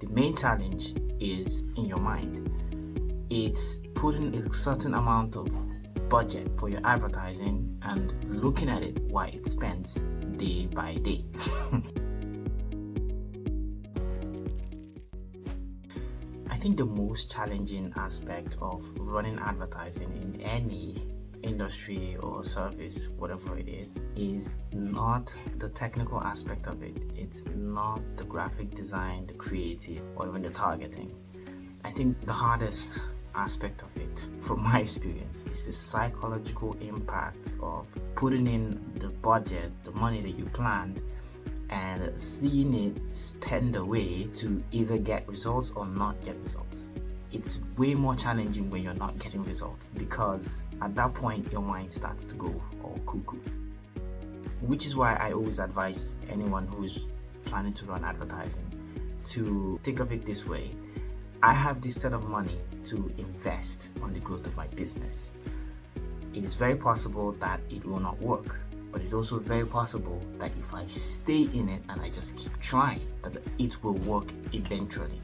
The main challenge is in your mind. It's putting a certain amount of budget for your advertising and looking at it while it spends day by day. I think the most challenging aspect of running advertising in any industry or service, whatever it is not the technical aspect of it. It's not the graphic design, the creative, or even the targeting. I think the hardest aspect of it, from my experience, is the psychological impact of putting in the budget, the money that you planned, and seeing it spend away to either get results or not get results. It's way more challenging when you're not getting results, because at that point your mind starts to go all cuckoo. Which is why I always advise anyone who's planning to run advertising to think of it this way. I have this set of money to invest on the growth of my business. It is very possible that it will not work, but it's also very possible that if I stay in it and I just keep trying, that it will work eventually.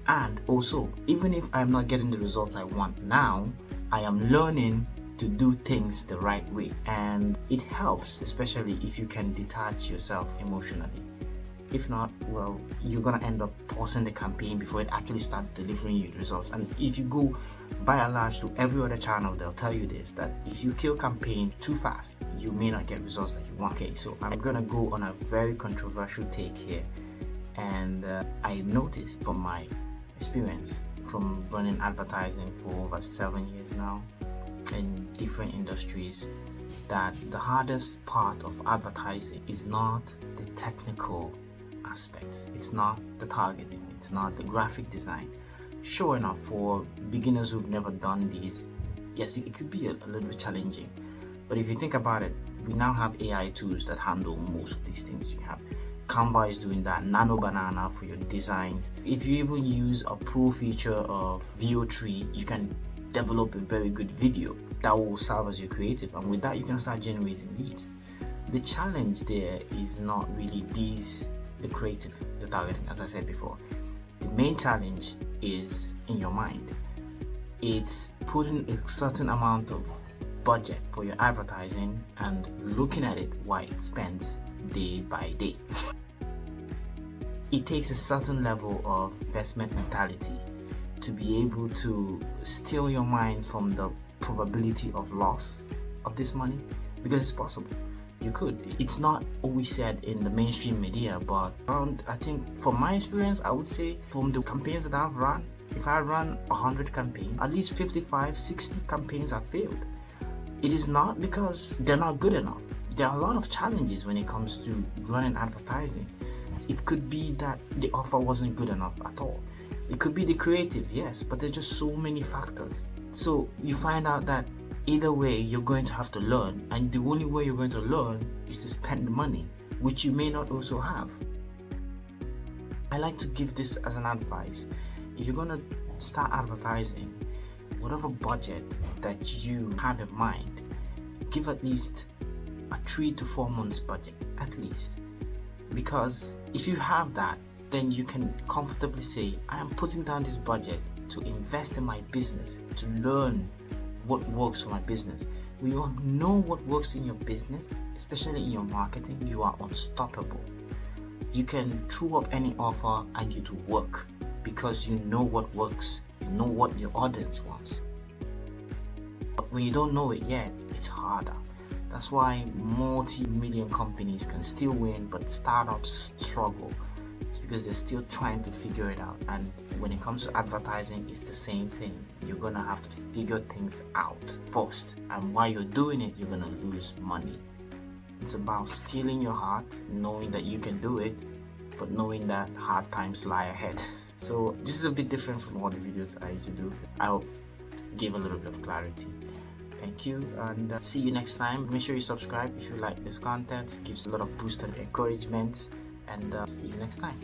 And also, even if I'm not getting the results I want now, I am learning to do things the right way. And it helps, especially if you can detach yourself emotionally. If not, well, you're gonna end up pausing the campaign before it actually starts delivering you results. And if you go by and large to every other channel, they'll tell you this, that if you kill campaign too fast, you may not get results that you want. Okay, so I'm gonna go on a very controversial take here. And I noticed from my experience from running advertising for over 7 years now in different industries, that the hardest part of advertising is not the technical aspects, it's not the targeting, it's not the graphic design. Sure enough, for beginners who've never done these, yes, it could be a little bit challenging, but if you think about it, we now have AI tools that handle most of these things. You have Canva is doing that, Nano Banana for your designs. If you even use a pro feature of VO3, you can develop a very good video that will serve as your creative, and with that you can start generating leads. The challenge there is not really the creative, the targeting, as I said before. The main challenge is in your mind. It's putting a certain amount of budget for your advertising and looking at it while it spends day by day. It takes a certain level of investment mentality to be able to steal your mind from the probability of loss of this money, because it's possible. You could. It's not always said in the mainstream media, but around, I think from my experience, I would say from the campaigns that I've run, if I run 100 campaigns, at least 55, 60 campaigns have failed. It is not because they're not good enough. There are a lot of challenges when it comes to running advertising. It could be that the offer wasn't good enough at all. It could be the creative, yes, but there's just so many factors. So you find out that either way you're going to have to learn, and the only way you're going to learn is to spend money, which you may not also have. I like to give this as an advice. If you're going to start advertising, whatever budget that you have in mind, give at least a 3 to 4 months budget, at least. Because if you have that, then you can comfortably say, I am putting down this budget to invest in my business, to learn what works for my business. When you know what works in your business, especially in your marketing, you are unstoppable. You can throw up any offer and it will work, because you know what works, you know what your audience wants. But when you don't know it yet, it's harder. That's why multi-million companies can still win, but startups struggle. It's because they're still trying to figure it out. And when it comes to advertising, it's the same thing. You're gonna have to figure things out first. And while you're doing it, you're gonna lose money. It's about stealing your heart, knowing that you can do it, but knowing that hard times lie ahead. So this is a bit different from all the videos I used to do. I hope gave a little bit of clarity. Thank you, and see you next time. Make sure you subscribe if you like this content. It gives a lot of boost and encouragement, and see you next time.